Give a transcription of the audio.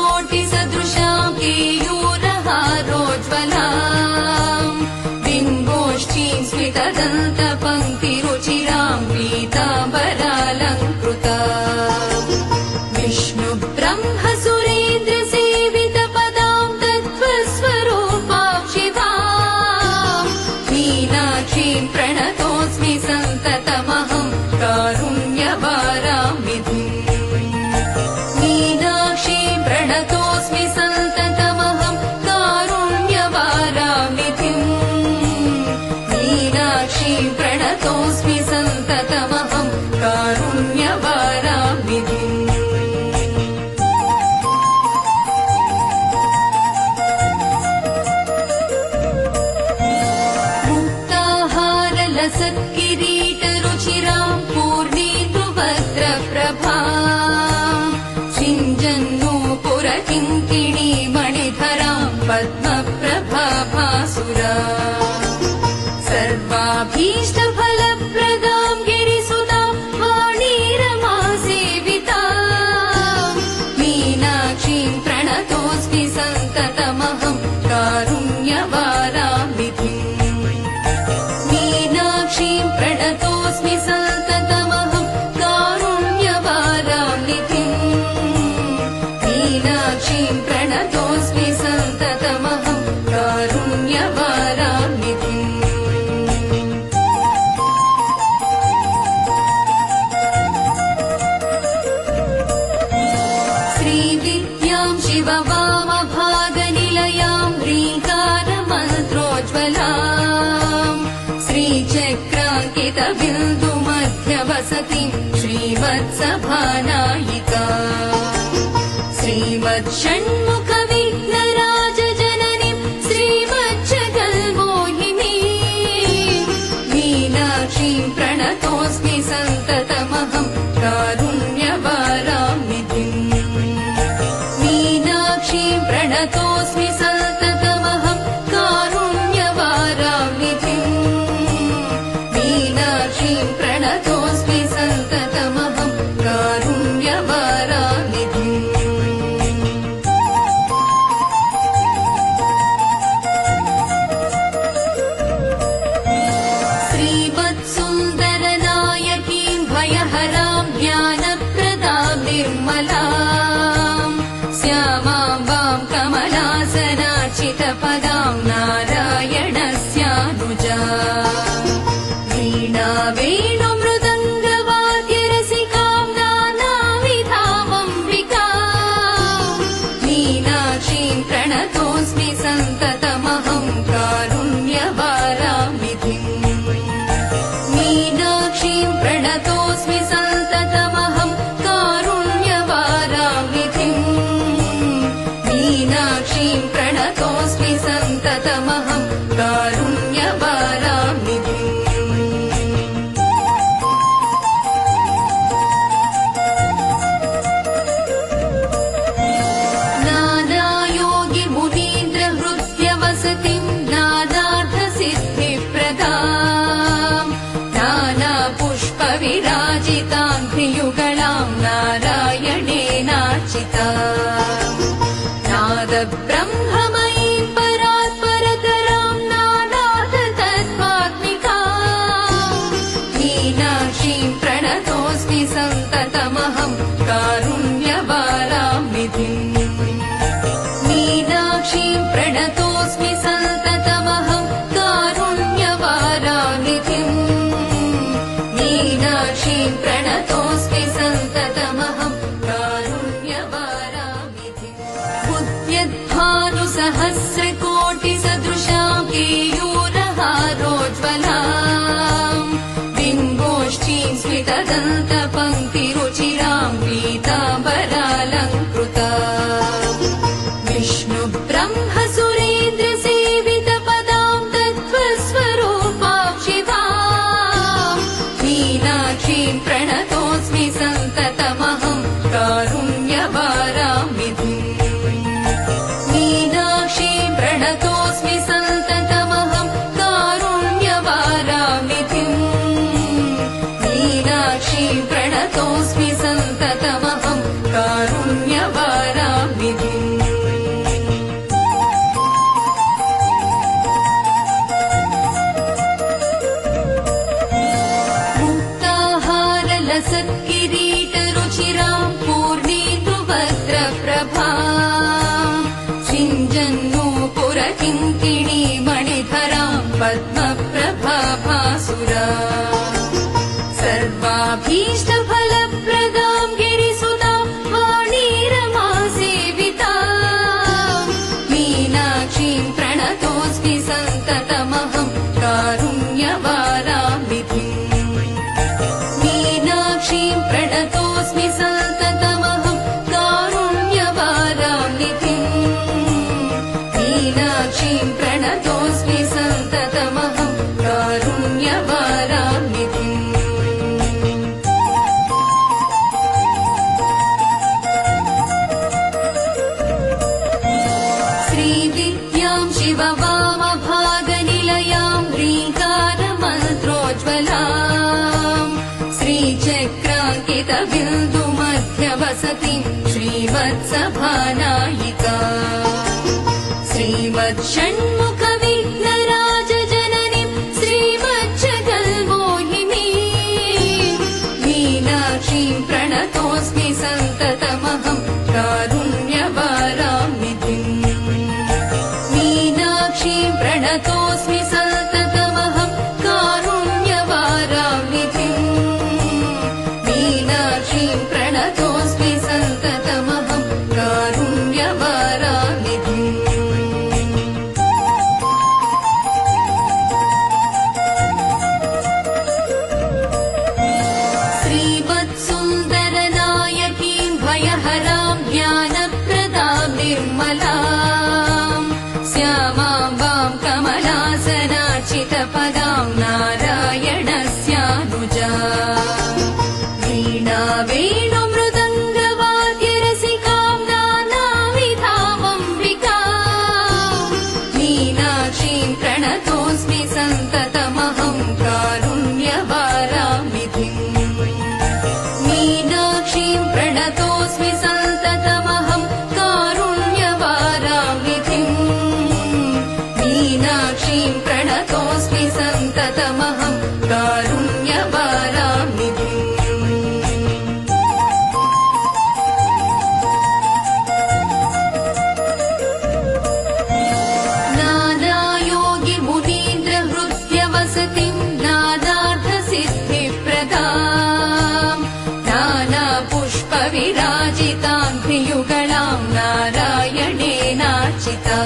उद्यद्भानुसहस्रकोटिसदृशाम् केयूरहारोज्ज्वलाम् बिम्बोष्ठीम् स्मितदन्तपङ्क्तिरुचिराम् पीताम्बरालङ्कृता विष्णुब्रह्मसुरेन्द्रसेवितपदाम् तत्त्वस्वरूपाम् शिवाम् मीनाक्षीम् प्रणतोऽस्मि सन्ततमहम् कारुण्यवाराम् विधिम् मीनाक्षीम् प्रणतोऽस्मि सन्ततमहम् कारुण्यवाराम् विधिम् मीनाक्षीम् प्रणतोऽस्मि सन्ततमहम् कारुण्यवाराम् विधिम् सत्किरीटरुचिराम् पूर्णीतुभद्रप्रभाम् सिञ्जन्नूपुरकिङ्किणी मणिधराम् पद्मप्रभाभासुरा सर्वाभीष्टफलप्रदाम् गिरिसुताम् वाणीरमासेविताम् मीनाक्षीम् प्रणतोऽस्मि सन्ततमहम् कारुण्यवाराम् विधिम् मीनाक्षीम् प्रणतोऽस्मि सन्ततमहम् कारुण्यवाराम् निधिम् मीनाक्षीम् प्रणतोऽस्मि सन्ततमहम् कारुण्यवाराम् निधिम् श्रीविद्याम् शिववामभागनिलयाम् ह्रीङ्कारमन्त्रोज्ज्वलाम् श्रीचक्राङ्कितबिन्दुमध्यवसतिम् श्रीवत्सभानायिका श्रीमच्छण्मुखविघ्नराजजननीम् श्रीमज्जगन्मोहिनीम् मीनाक्षीम् प्रणतोऽस्मि सन्ततमहम् कारुण्यवाराम् निधिम् मीनाक्षीम् प्रणतोऽस्मि सन्ततमहम् कारुण्यवाराम् निधिम् मीनाक्षीम् प्रणतोऽस्मि सन्ततमहम् कारुण्यवाराम् निधिम् श्रीमत्सुन्दरनायकीम् भयहराम् ज्ञानप्रदाम् निर्मलाम् श्यामाम्बाम् कमलासनार्चितपदाम् नारायणस्यानुजा वीणा वेणुमृदङ्गवाद्यरसिकाम् नानाविधामम्बिकाम् मीनाक्षीम् प्रणतोऽस्मि सन्ततमहम् कारुण्यवाराम् विधिम् मीनाक्षीम् प्रणतोऽस्मि सन्ततमहम् कारुण्यवाराम् विधिम् मीनाक्षीम् प्रणतोऽस्मि सन्ततमहम् कारुण्यवाराम् विधिम् नानायोगिमुनीन्द्रहृद्यवसतिम् नानार्थसिद्धिप्रदाम् नानापुष्पविराजिताम् ह्रियुगलाम् नारायणेनार्चिताम् नादब्रह्ममयीम् परात्परतराम् नानार्थतत्त्वात्मिकाम् मीनाक्षीम् प्रणतोऽस्मि सन्ततमहम् कारुण्यवाराम् विधिम् मीनाक्षीम् प्रणतोऽस्मि सन्ततमहम् कारुण्यवाराम् विधिम् मीनाक्षीम् प्रणतोऽस्मि सन्ततमहम् कारुण्यवाराम् विधिम् उद्यद्भानुसहस्रकोटिसदृशाम् केयूरहारोज्ज्वलाम् बिम्बोष्ठीम् स्मितदन्तपङ्क्तिरुचिराम् पीताम्बरालङ्कृता विष्णुब्रह्मसुरेन्द्रसेवितपदाम् तत्त्वस्वरूपाम् शिवाम् मीनाक्षीम् प्रणतोऽस्मि सन्ततमहं कारुण्यवाराम्निधिम् मुक्ताहारलसत्किरीटरुचिरां पूर्णेन्दुवक्त्रप्रभां सिञ्जन्नूपुरकिङ्किणीमणिधरां पद्मप्रभाभासुरा सर्वाभीष्टफलप्रदां गिरिसुतां वाणीरमासेवितां मीनाक्षीं प्रणतोऽस्मि सन्ततमहं कारुण्यवाराम्निधिम् मीनाक्षीं प्रणतोऽस्मि सन्ततमहं कारुण्यवाराम्निधिम् मीनाक्षीं प्रणतोऽस्मि सन्ततमहं कारुण्यवाराम्निधिम् श्रीविद्यां शिववामभागनिलयां ह्रीङ्कारमन्त्रोज्ज्वलां श्रीचक्राङ्कितबिन्दुमध्यवसतिं श्रीवत्सभानायिका श्रीमत्षण्मुखविघ्नराजजननीं श्रीमज्जगन्मोहिनीं मीनाक्षीं प्रणतोऽस्मि सन्ततमहं कारुण्यवाराम्निधिम् मीनाक्षीं प्रणतोऽस्मि सन्ततमहं कारुण्यवाराम्निधिम् मीनाक्षीं प्रणतोऽस्मि सन्ततमहं कारुण्यवाराम्निधिम् श्रीवत्सुन्दरनायकीं भयहरां ज्ञानप्रदां निर्मलां श्यामां वां कमलासनार्चितपदां नारायणस्यानुजा वीणा वेणुमृदङ्गवाद्यरसिकां नानाविधामम्बिकां मीनाक्षीं प्रणतोऽस्मि सन्ततमहं कारुण्यवाराम्निधिम् मीनाक्षीं प्रणतोऽस्मि सन्ततमहं कारुण्यवाराम्निधिम् मीनाक्षीं प्रणतोऽस्मि सन्ततमहं कारुण्यवाराम्निधिम् नानायोगिमुनीन्द्रहृद्यवसतिं नानार्थसिद्धिप्रदां नानापुष्पविराजितां त्रियुगलां नारायणेनार्चिता